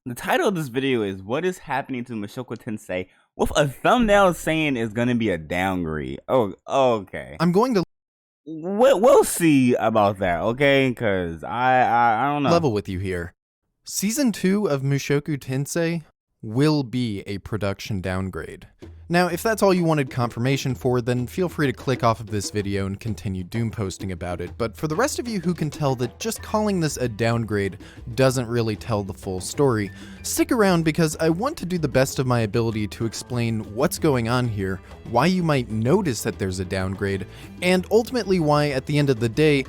The title of this video is "What is happening to Mushoku Tensei?" with a thumbnail saying it's gonna be a downgrade. Oh, okay. I'm going to We'll see about that, okay? Because I don't know. level with you here. Season 2 of Mushoku Tensei will be a production downgrade. Now, if that's all you wanted confirmation for, then feel free to click off of this video and continue doom posting about it, but for the rest of you who can tell that just calling this a downgrade doesn't really tell the full story, stick around because I want to do the best of my ability to explain what's going on here, why you might notice that there's a downgrade, and ultimately why, at the end of the day,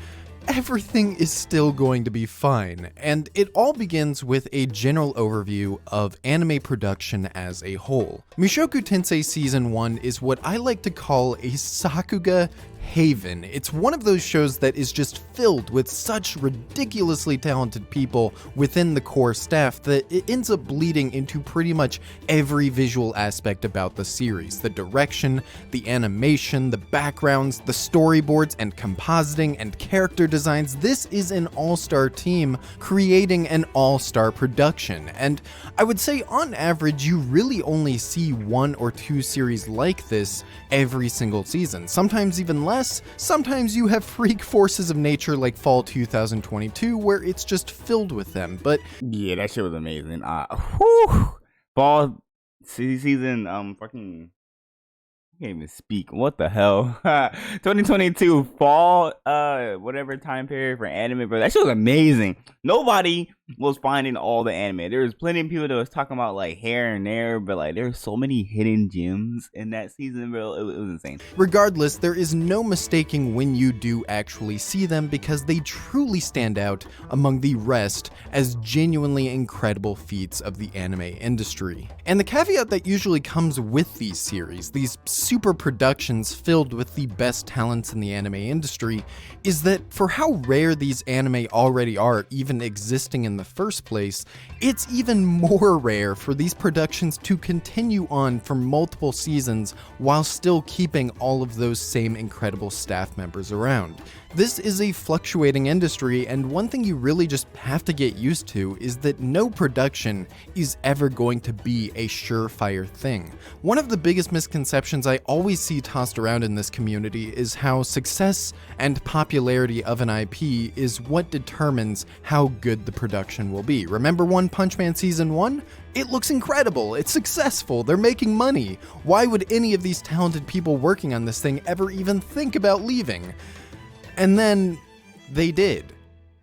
everything is still going to be fine, and it all begins with a general overview of anime production as a whole. Mushoku Tensei Season 1 is what I like to call a Sakuga haven. It's one of those shows that is just filled with such ridiculously talented people within the core staff that it ends up bleeding into pretty much every visual aspect about the series. The direction, the animation, the backgrounds, the storyboards and compositing and character designs. This is an all-star team creating an all-star production. And I would say on average, you really only see 1 or 2 series like this every single season. Sometimes even less. Sometimes you have freak forces of nature like Fall 2022 where it's just filled with them, but yeah, that shit was amazing. Fall season, fucking, I can't even speak. What the hell? 2022 fall, whatever time period for anime, bro. That shit was amazing. Nobody was finding all the anime. There was plenty of people that was talking about like here and there, but like there's so many hidden gems in that season, bro. It was insane. regardless, there is no mistaking when you do actually see them because they truly stand out among the rest as genuinely incredible feats of the anime industry. And the caveat that usually comes with these series, these super productions filled with the best talents in the anime industry, is that for how rare these anime already are even existing in the first place, it's even more rare for these productions to continue on for multiple seasons while still keeping all of those same incredible staff members around. This is a fluctuating industry, and one thing you really just have to get used to is that no production is ever going to be a surefire thing. One of the biggest misconceptions I always see tossed around in this community is how success and popularity of an IP is what determines how good the production will be. Remember One Punch Man Season 1? It looks incredible, it's successful, they're making money. Why would any of these talented people working on this thing ever even think about leaving? And then they did.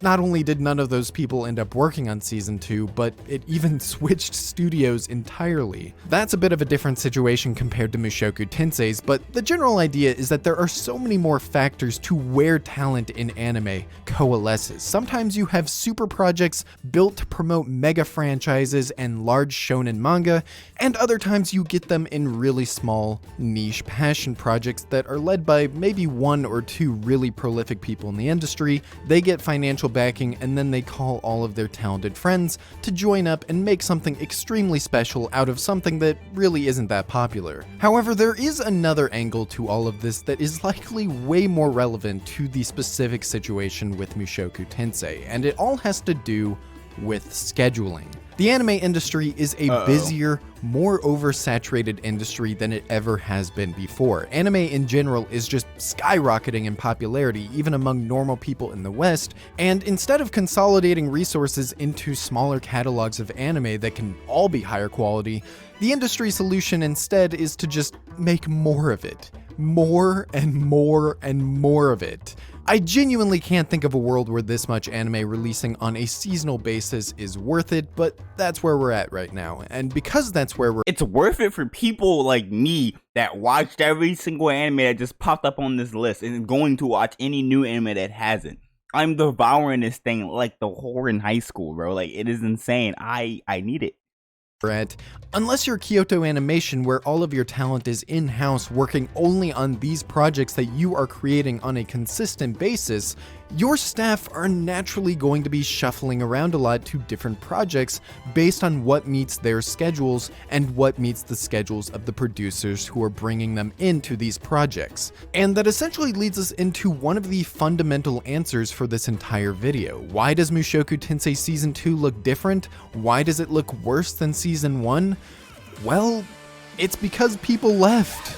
Not only did none of those people end up working on Season 2, but it even switched studios entirely. That's a bit of a different situation compared to Mushoku Tensei's, but the general idea is that there are so many more factors to where talent in anime coalesces. Sometimes you have super projects built to promote mega franchises and large shonen manga, and other times you get them in really small, niche passion projects that are led by maybe 1 or 2 really prolific people in the industry. They get financial backing, and then they call all of their talented friends to join up and make something extremely special out of something that really isn't that popular. However, there is another angle to all of this that is likely way more relevant to the specific situation with Mushoku Tensei, and it all has to do with scheduling. The anime industry is a busier, more oversaturated industry than it ever has been before. Anime in general is just skyrocketing in popularity, even among normal people in the West, and instead of consolidating resources into smaller catalogs of anime that can all be higher quality, the industry solution instead is to just make more of it. More and more and more of it. I genuinely can't think of a world where this much anime releasing on a seasonal basis is worth it, but that's where we're at right now. And because that's where It's worth it for people like me that watched every single anime that just popped up on this list and going to watch any new anime that hasn't. I'm devouring this thing like the whore in high school, bro. Like, it is insane. I need it. at, unless you're Kyoto Animation, where all of your talent is in-house working only on these projects that you are creating on a consistent basis, your staff are naturally going to be shuffling around a lot to different projects based on what meets their schedules and what meets the schedules of the producers who are bringing them into these projects. And that essentially leads us into one of the fundamental answers for this entire video. Why does Mushoku Tensei Season 2 look different? Why does it look worse than Season 1? Well, it's because people left.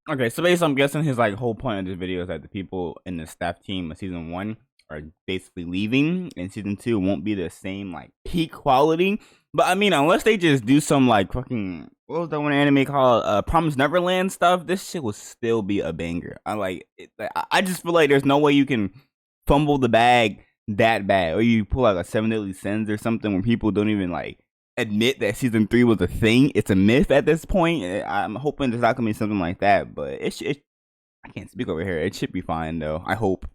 Okay, so basically, I'm guessing his like whole point of this video is that the people in the staff team of season 1 are basically leaving, and season 2 won't be the same like peak quality. But I mean, unless they just do some like fucking, what was that one anime called, Promise Neverland stuff, this shit will still be a banger. I just feel like there's no way you can fumble the bag that bad, or you pull out a 7 Deadly Sins or something where people don't even like admit that season 3 was a thing. It's a myth at this point. I'm hoping there's not gonna be something like that, but I can't speak over here. It should be fine though, I hope.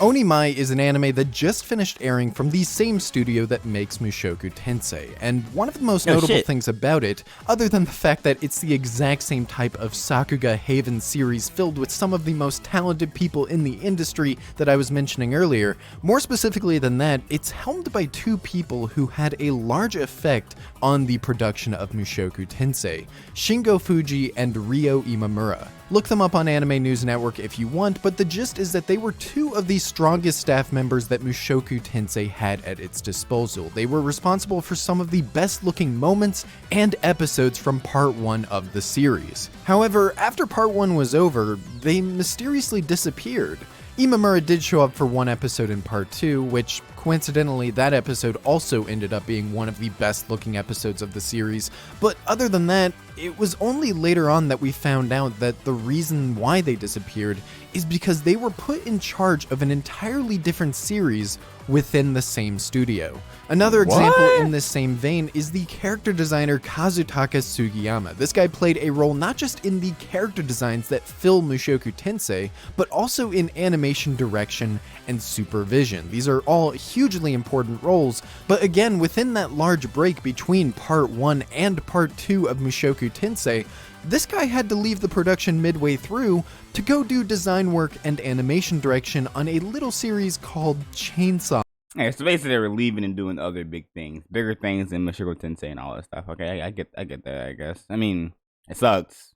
Onimai is an anime that just finished airing from the same studio that makes Mushoku Tensei, and one of the most notable things about it, other than the fact that it's the exact same type of Sakuga Haven series filled with some of the most talented people in the industry that I was mentioning earlier, more specifically than that, it's helmed by two people who had a large effect on the production of Mushoku Tensei, Shingo Fuji and Ryo Imamura. Look them up on Anime News Network if you want, but the gist is that they were two of the strongest staff members that Mushoku Tensei had at its disposal. They were responsible for some of the best looking moments and episodes from part 1 of the series. However, after part 1 was over, they mysteriously disappeared. Imamura did show up for one episode in part 2, which coincidentally that episode also ended up being one of the best looking episodes of the series, but other than that, it was only later on that we found out that the reason why they disappeared is because they were put in charge of an entirely different series within the same studio. Another example in this same vein is the character designer Kazutaka Sugiyama. This guy played a role not just in the character designs that fill Mushoku Tensei, but also in animation direction and supervision. These are all hugely important roles, but again, within that large break between part 1 and part 2 of Mushoku Tensei, this guy had to leave the production midway through to go do design work and animation direction on a little series called Chainsaw. Yeah, so basically they were leaving and doing other big things, bigger things than Mushoku Tensei and all that stuff. Okay, I get that, I guess. I mean, it sucks.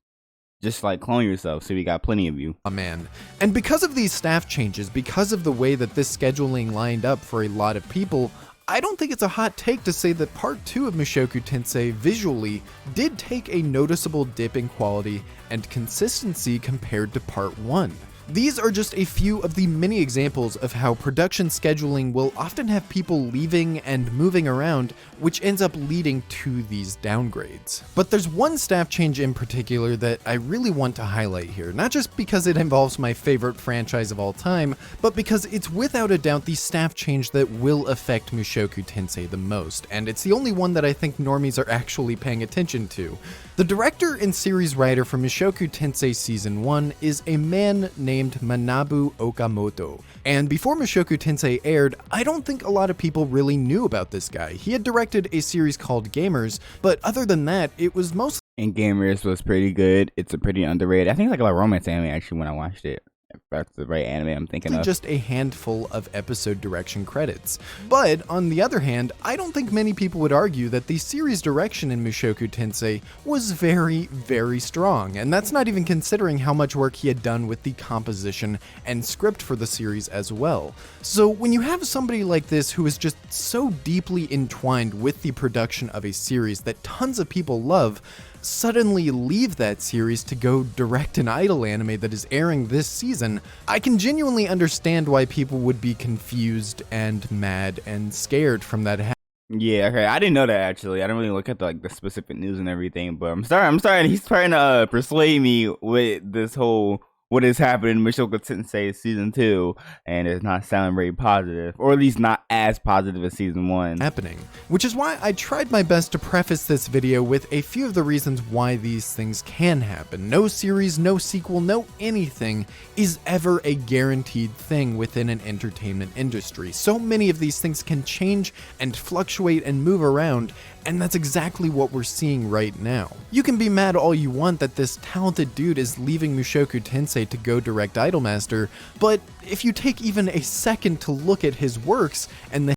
Just like clone yourself, so we got plenty of you. Oh man. And because of these staff changes, because of the way that this scheduling lined up for a lot of people, I don't think it's a hot take to say that part 2 of Mushoku Tensei visually did take a noticeable dip in quality and consistency compared to part 1. These are just a few of the many examples of how production scheduling will often have people leaving and moving around, which ends up leading to these downgrades. But there's one staff change in particular that I really want to highlight here, not just because it involves my favorite franchise of all time, but because it's without a doubt the staff change that will affect Mushoku Tensei the most, and it's the only one that I think normies are actually paying attention to. The director and series writer for Mushoku Tensei Season 1 is a man named Manabu Okamoto. And before Mushoku Tensei aired, I don't think a lot of people really knew about this guy. He had directed a series called Gamers, but other than that, it was mostly... And Gamers was pretty good. It's a pretty underrated. I think it's like a romance anime actually when I watched it. If that's the right anime I'm thinking of. Just a handful of episode direction credits. But on the other hand, I don't think many people would argue that the series direction in Mushoku Tensei was very, very strong, and that's not even considering how much work he had done with the composition and script for the series as well. So when you have somebody like this who is just so deeply entwined with the production of a series that tons of people love, suddenly leave that series to go direct an idol anime that is airing this season, I can genuinely understand why people would be confused and mad and scared from that. Yeah, okay, I didn't know that actually. I didn't really look at the specific news and everything, but I'm sorry. He's trying to persuade me with this whole what is happening in Mushoku Tensei season 2, and it's not sounding very positive, or at least not as positive as season 1. Happening, which is why I tried my best to preface this video with a few of the reasons why these things can happen. No series, no sequel, no anything is ever a guaranteed thing within an entertainment industry. So many of these things can change and fluctuate and move around, and that's exactly what we're seeing right now. You can be mad all you want that this talented dude is leaving Mushoku Tensei to go direct Idolmaster, but if you take even a second to look at his works and the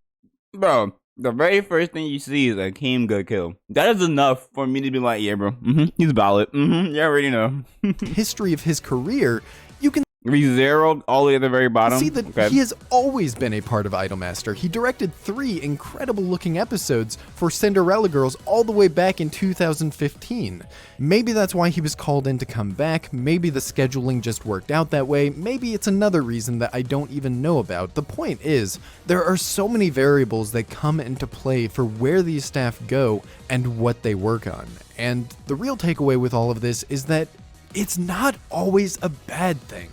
Bro, the very first thing you see is Akeem got killed. That is enough for me to be like, yeah, bro, he's valid. You already know. history of his career, you can Re-zeroed all the way at the very bottom. see that he has always been a part of Idolmaster. He directed 3 incredible looking episodes for Cinderella Girls all the way back in 2015. Maybe that's why he was called in to come back, maybe the scheduling just worked out that way, maybe it's another reason that I don't even know about. The point is, there are so many variables that come into play for where these staff go and what they work on. And the real takeaway with all of this is that it's not always a bad thing.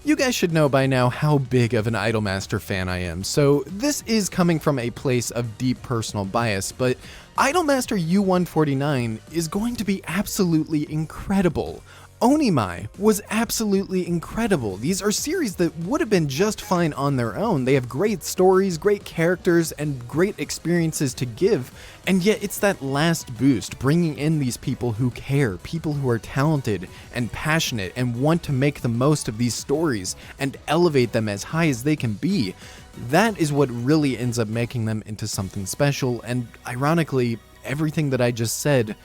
You guys should know by now how big of an Idolmaster fan I am, so this is coming from a place of deep personal bias, but Idolmaster U-149 is going to be absolutely incredible. Onimai was absolutely incredible. These are series that would have been just fine on their own. They have great stories, great characters, and great experiences to give, and yet it's that last boost, bringing in these people who care, people who are talented and passionate and want to make the most of these stories and elevate them as high as they can be. That is what really ends up making them into something special, and ironically, everything that I just said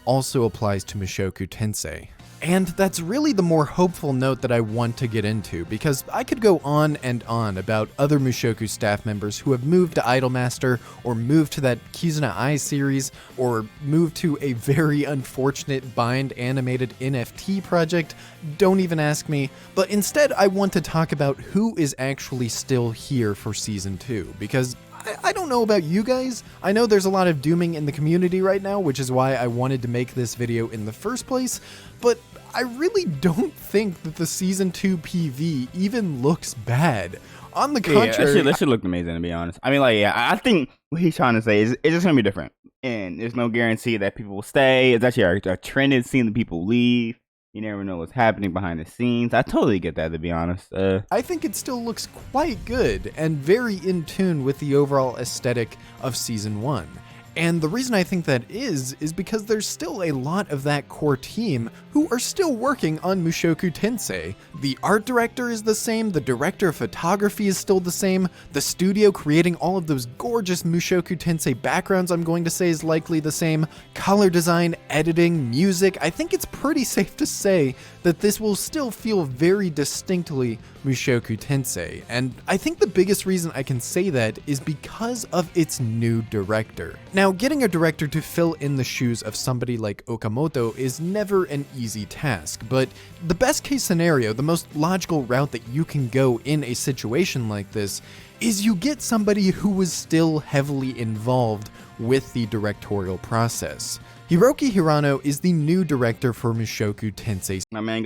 also applies to Mushoku Tensei. And that's really the more hopeful note that I want to get into, because I could go on and on about other Mushoku staff members who have moved to Idolmaster, or moved to that Kizuna Ai series, or moved to a very unfortunate Bind animated NFT project. Don't even ask me. But instead, I want to talk about who is actually still here for Season 2, because I don't know about you guys. I know there's a lot of dooming in the community right now, which is why I wanted to make this video in the first place, but I really don't think that the Season 2 PV even looks bad. On the contrary, yeah, that should look amazing, to be honest. I mean, like, yeah, I think what he's trying to say is it's just gonna be different, and there's no guarantee that people will stay. It's actually a trend in seeing the people leave. You never know what's happening behind the scenes. I totally get that, to be honest. I think it still looks quite good and very in tune with the overall aesthetic of Season 1. And the reason I think that is because there's still a lot of that core team who are still working on Mushoku Tensei. The art director is the same, the director of photography is still the same, the studio creating all of those gorgeous Mushoku Tensei backgrounds I'm going to say is likely the same, color design, editing, music. I think it's pretty safe to say that this will still feel very distinctly Mushoku Tensei, and I think the biggest reason I can say that is because of its new director. Now, getting a director to fill in the shoes of somebody like Okamoto is never an easy task, but the best case scenario, the most logical route that you can go in a situation like this, is you get somebody who was still heavily involved with the directorial process. Hiroki Hirano is the new director for Mushoku Tensei. My man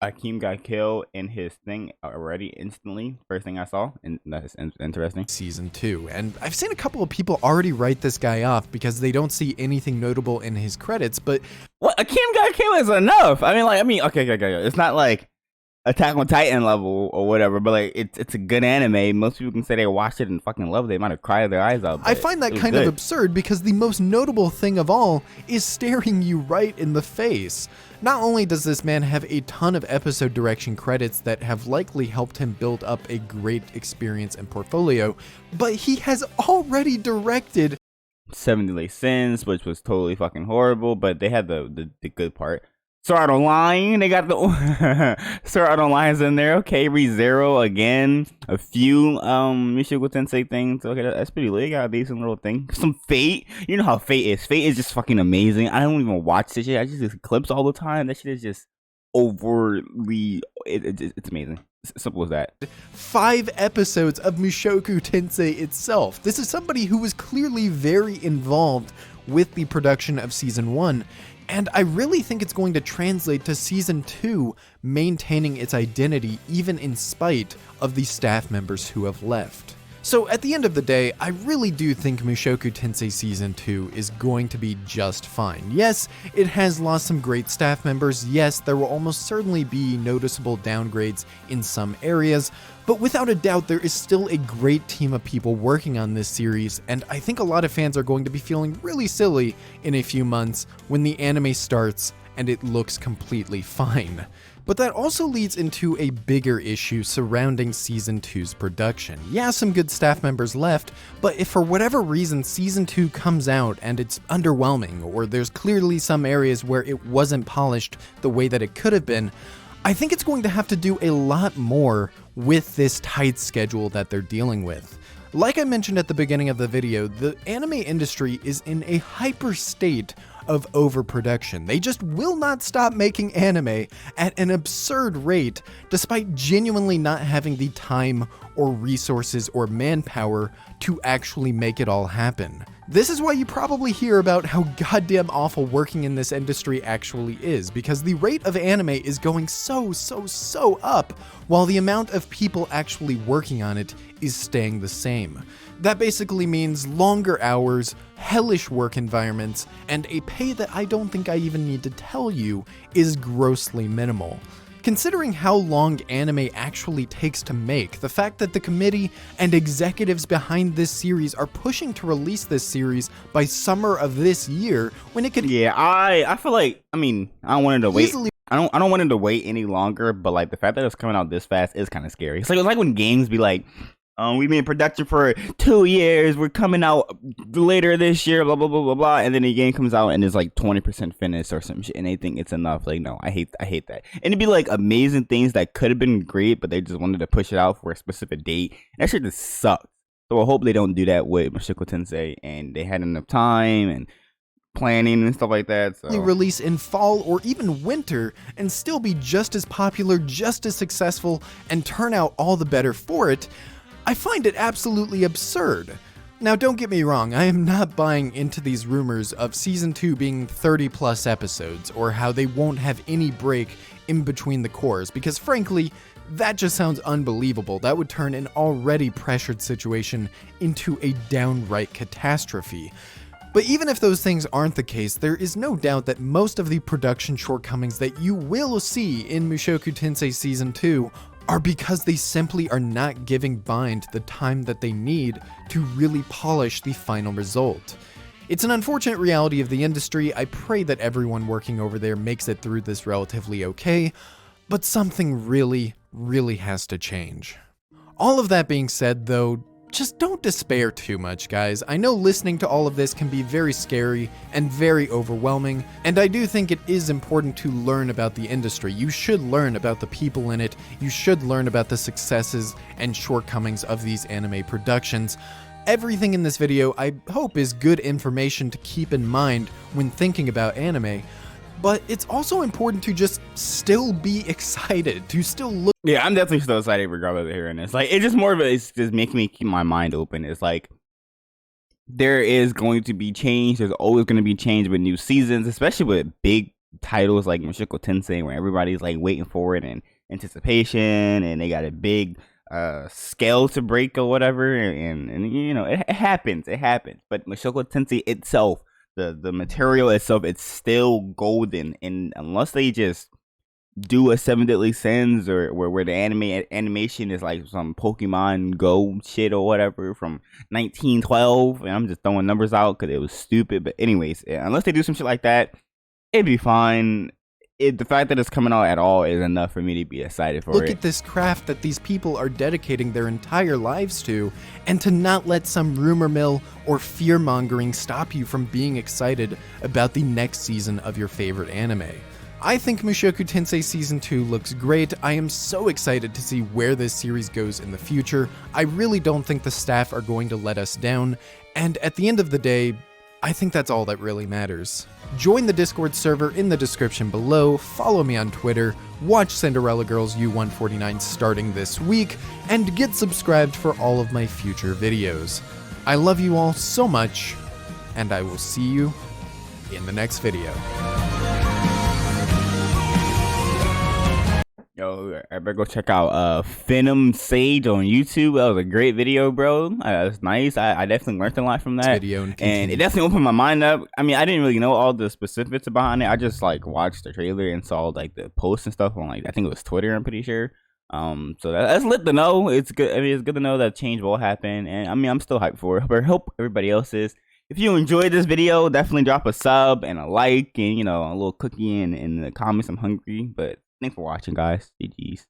Akeem got killed in his thing already instantly. First thing I saw, and that's interesting. Season 2, and I've seen a couple of people already write this guy off because they don't see anything notable in his credits, but what Akeem got killed is enough. I mean, okay. It's not like Attack on Titan level or whatever, but like it's a good anime. Most people can say they watched it and fucking love it. They might have cried their eyes out. I find that kind of absurd because the most notable thing of all is staring you right in the face. Not only does this man have a ton of episode direction credits that have likely helped him build up a great experience and portfolio, but he has already directed 7 Deadly Sins, which was totally fucking horrible, but they had the good part. Sword Art Online, they got the Sword Art Online's in there. Okay, ReZero again. A few Mushoku Tensei things. Okay, that's pretty lit. Got a decent little thing. Some Fate. You know how Fate is. Fate is just fucking amazing. I don't even watch this shit. I just clips all the time. That shit is just overly. It's amazing. Simple as that. 5 episodes of Mushoku Tensei itself. This is somebody who was clearly very involved with the production of Season 1. And I really think it's going to translate to Season 2 maintaining its identity even in spite of the staff members who have left. So at the end of the day, I really do think Mushoku Tensei Season 2 is going to be just fine. Yes, it has lost some great staff members. Yes, there will almost certainly be noticeable downgrades in some areas, but without a doubt, there is still a great team of people working on this series, and I think a lot of fans are going to be feeling really silly in a few months when the anime starts and it looks completely fine. But that also leads into a bigger issue surrounding Season 2's production. Yeah, some good staff members left, but if for whatever reason Season 2 comes out and it's underwhelming, or there's clearly some areas where it wasn't polished the way that it could have been, I think it's going to have to do a lot more with this tight schedule that they're dealing with. Like I mentioned at the beginning of the video, the anime industry is in a hyper state of overproduction. They just will not stop making anime at an absurd rate, despite genuinely not having the time or resources or manpower to actually make it all happen. This is why you probably hear about how goddamn awful working in this industry actually is, because the rate of anime is going so up, while the amount of people actually working on it is staying the same. That basically means longer hours, hellish work environments, and a pay that I don't think I even need to tell you is grossly minimal. Considering how long anime actually takes to make, the fact that the committee and executives behind this series are pushing to release this series by summer of this year when it could— Yeah, I feel like, I don't want it to wait. I don't want it to wait any longer, but like the fact that it's coming out this fast is kind of scary. It's like when games be like, we've been in production for 2 years, we're coming out later this year, blah, blah, blah, blah, blah, and then the game comes out and it's like 20% finished or some shit, and they think it's enough. Like, no, I hate that. And it'd be like amazing things that could have been great, but they just wanted to push it out for a specific date. That shit just sucks. So I hope they don't do that with Mushoku Tensei, and they had enough time and planning and stuff like that. So release in fall or even winter and still be just as popular, just as successful, and turn out all the better for it. I find it absolutely absurd. Now, don't get me wrong, I am not buying into these rumors of Season 2 being 30 plus episodes, or how they won't have any break in between the cores, because frankly, that just sounds unbelievable. That would turn an already pressured situation into a downright catastrophe. But even if those things aren't the case, there is no doubt that most of the production shortcomings that you will see in Mushoku Tensei Season 2 are because they simply are not giving Bind the time that they need to really polish the final result. It's an unfortunate reality of the industry. I pray that everyone working over there makes it through this relatively okay, but something really has to change. All of that being said though, just don't despair too much, guys. I know listening to all of this can be very scary and very overwhelming, and I do think it is important to learn about the industry. You should learn about the people in it. You should learn about the successes and shortcomings of these anime productions. Everything in this video, I hope, is good information to keep in mind when thinking about anime. But it's also important to just still be excited, to still look— Yeah, I'm definitely still excited regardless of hearing this. Like, it's just more of it's just making me keep my mind open. It's like, there is going to be change. There's always going to be change with new seasons, especially with big titles like Mushoku Tensei, where everybody's like waiting for it and anticipation, and they got a big scale to break or whatever. And you know, it happens. But Mushoku Tensei itself, the material itself, it's still golden, and unless they just do a Seven Deadly Sins or where the animation is like some Pokemon Go shit or whatever from 1912, and I'm just throwing numbers out because it was stupid, but anyways, unless they do some shit like that, it'd be fine. The fact that it's coming out at all is enough for me to be excited for it. Look at this craft that these people are dedicating their entire lives to, and to not let some rumor mill or fear-mongering stop you from being excited about the next season of your favorite anime. I think Mushoku Tensei Season 2 looks great. I am so excited to see where this series goes in the future. I really don't think the staff are going to let us down, and at the end of the day, I think that's all that really matters. Join the Discord server in the description below, follow me on Twitter, watch Cinderella Girls U-149 starting this week, and get subscribed for all of my future videos. I love you all so much, and I will see you in the next video. Yo, I better go check out Venom Sage on YouTube. That was a great video, bro. That's nice. I definitely learned a lot from that. Video and it definitely opened my mind up. I mean, I didn't really know all the specifics behind it. I just like watched the trailer and saw like the posts and stuff on like I think it was Twitter. I'm pretty sure. So that's lit to know. It's good. I mean, it's good to know that change will happen. And I mean, I'm still hyped for it. But I hope everybody else is. If you enjoyed this video, definitely drop a sub and a like and, you know, a little cookie in the comments. I'm hungry, but thanks for watching, guys. GG's.